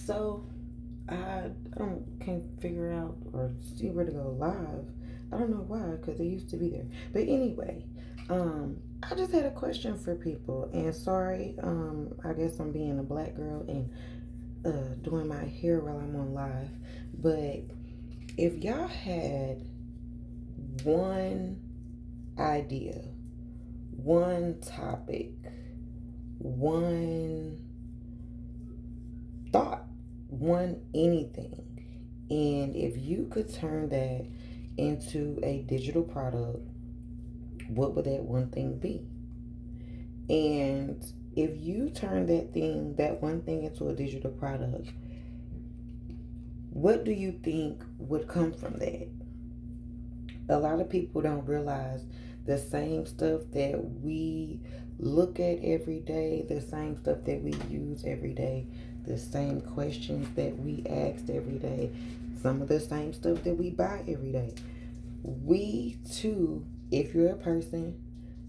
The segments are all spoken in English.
So I don't can't figure out or see where to go live. I don't know why, because it used to be there. But anyway, I just had a question for people. And sorry, I guess I'm being a black girl and doing my hair while I'm on live. But if y'all had one idea, one topic, one thought, one anything, and if you could turn that into a digital product, what would that one thing be? And if you turn that one thing into a digital product, what do you think would come from that? A lot of people don't realize the same stuff that we look at every day, the same stuff that we use every day, the same questions that we ask every day, some of the same stuff that we buy every day. We too, if you're a person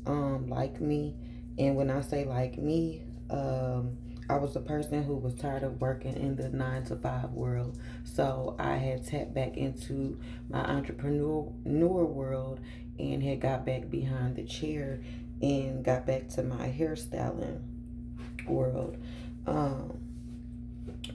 like me, and when I say like me, I was a person who was tired of working in the 9 to 5 world. So I had tapped back into my entrepreneur world and had got back behind the chair and got back to my hairstyling world. Um,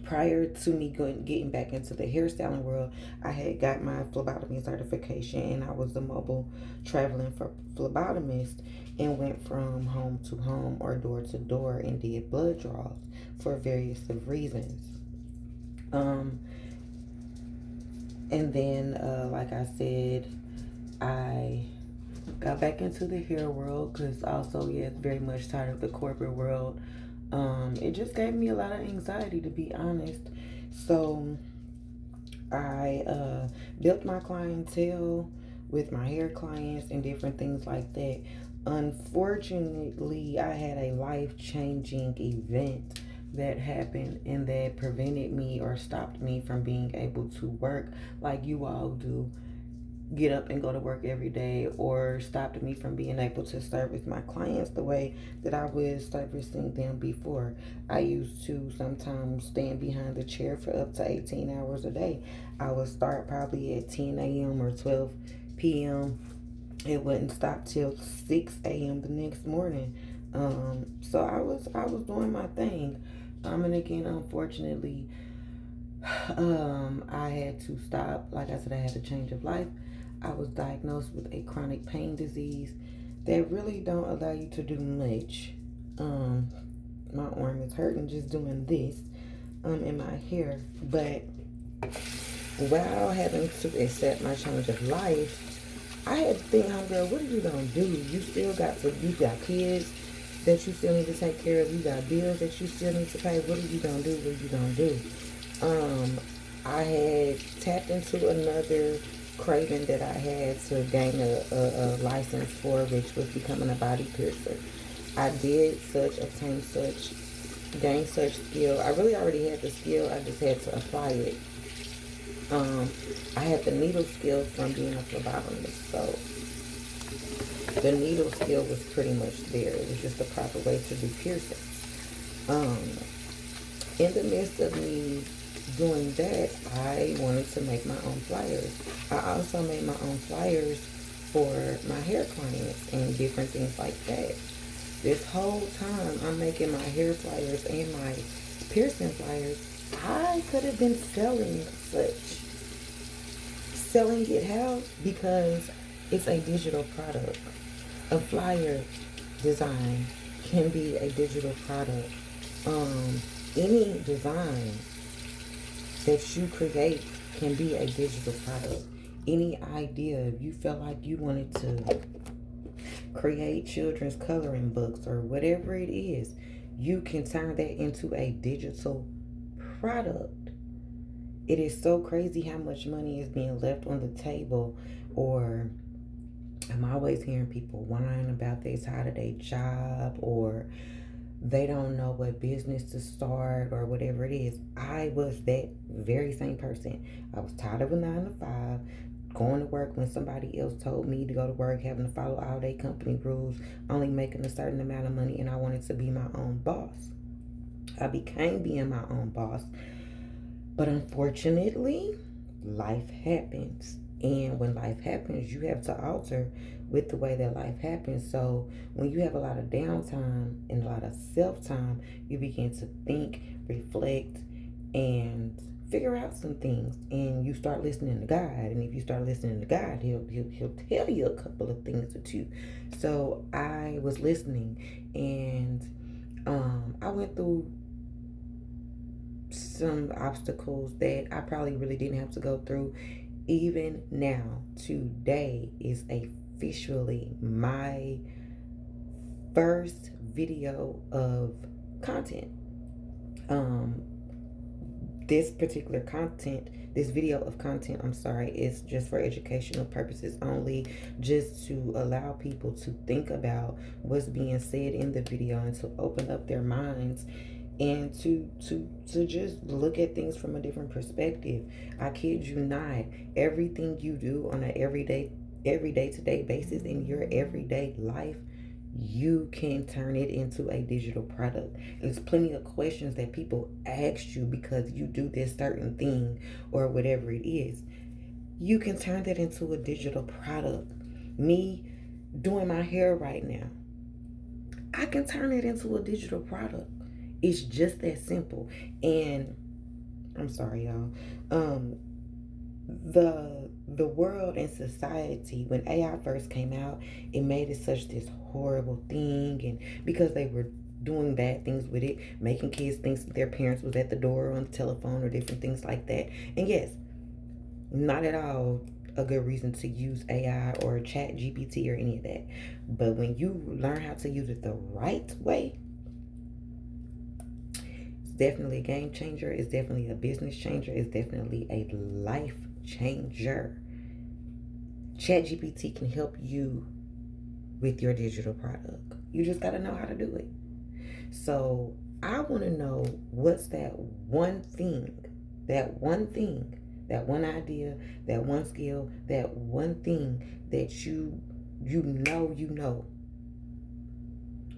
Prior to me getting back into the hairstyling world, I had got my phlebotomy certification and I was a mobile traveling for phlebotomist and went from home to home or door to door and did blood draws for various of reasons. Um, and then, like I said, I got back into the hair world because also, yeah, very much tired of the corporate world. It just gave me a lot of anxiety, to be honest. So I built my clientele with my hair clients and different things like that. Unfortunately, I had a life changing event that happened and that prevented me or stopped me from being able to work like you all do, get up and go to work every day, or stopped me from being able to service my clients the way that I was servicing them before. I used to sometimes stand behind the chair for up to 18 hours a day. I would start probably at 10 a.m. or 12 p.m. It wouldn't stop till 6 a.m. the next morning. So I was doing my thing. And again, unfortunately, I had to stop. Like I said, I had a change of life. I was diagnosed with a chronic pain disease that really don't allow you to do much. Um, my arm is hurting just doing this in my hair. But while having to accept my change of life, I had to think, homegirl, what are you gonna do? You got kids that you still need to take care of. You got bills that you still need to pay. What are you gonna do? What are you gonna do? Um, I had tapped into another craving that I had to gain a license for, which was becoming a body piercer. I did such, obtain such, gain such skill. I really already had the skill. I just had to apply it. Um, I had the needle skill from being a phlebotomist, so the needle skill was pretty much there. It was just the proper way to do piercings. Um, in the midst of me doing that, I wanted to make my own flyers. I also made my own flyers for my hair clients and different things like that. This whole time I'm making my hair flyers and my piercing flyers, I could have been selling such. Selling it how? Because it's a digital product. A flyer design can be a digital product. Um, any design that you create can be a digital product. Any idea, if you felt like you wanted to create children's coloring books or whatever it is, you can turn that into a digital product. It is so crazy how much money is being left on the table, or I'm always hearing people whine about they tired of their job, or they don't know what business to start, or whatever it is. I was that very same person. I was tired of a 9 to 5, going to work when somebody else told me to go to work, having to follow all their company rules, only making a certain amount of money, and I wanted to be my own boss. I became being my own boss But unfortunately, life happens. And when life happens, you have to alter with the way that life happens. So when you have a lot of downtime and a lot of self time, you begin to think, reflect, and figure out some things. And you start listening to God. And if you start listening to God, he'll tell you a couple of things or two. So I was listening, and I went through some obstacles that I probably really didn't have to go through. Even now, today is officially my first video of content. Um, this particular content, this video of content, I'm sorry, is just for educational purposes only, just to allow people to think about what's being said in the video and to open up their minds and to just look at things from a different perspective. I kid you not, everything you do on an every day to day basis in your everyday life, you can turn it into a digital product. There's plenty of questions that people ask you because you do this certain thing or whatever it is. You can turn that into a digital product. Me doing my hair right now, I can turn it into a digital product. It's just that simple. And I'm sorry, y'all. Um, the world and society, when AI first came out, it made it such this horrible thing, and because they were doing bad things with it, making kids think their parents was at the door on the telephone or different things like that. And yes, not at all a good reason to use AI or chat GPT or any of that. But when you learn how to use it the right way, definitely a game changer. It's definitely a business changer. It's definitely a life changer. ChatGPT can help you with your digital product. You just got to know how to do it. So I want to know, what's that one thing, that one thing, that one idea, that one skill, that one thing that you know,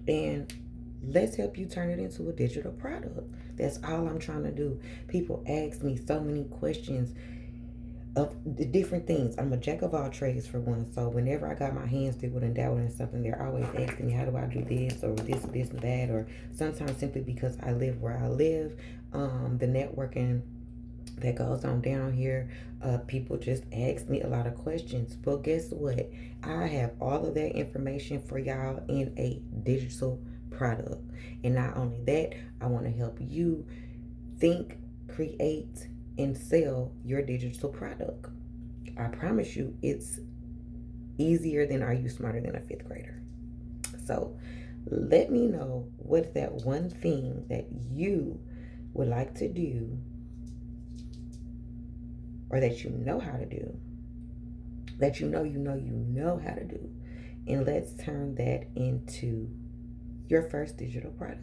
and let's help you turn it into a digital product. That's all I'm trying to do. People ask me so many questions of the different things. I'm a jack of all trades for one. So whenever I got my hands dabbled and dabbled in something, they're always asking me, how do I do this or this and that, or sometimes simply because I live where I live. The networking that goes on down here, people just ask me a lot of questions. But guess what? I have all of that information for y'all in a digital product. And not only that, I want to help you think, create, and sell your digital product. I promise you, it's easier than Are You Smarter Than a Fifth Grader? So let me know, what's that one thing that you would like to do, or that you know how to do, that you know how to do, and let's turn that into your first digital product.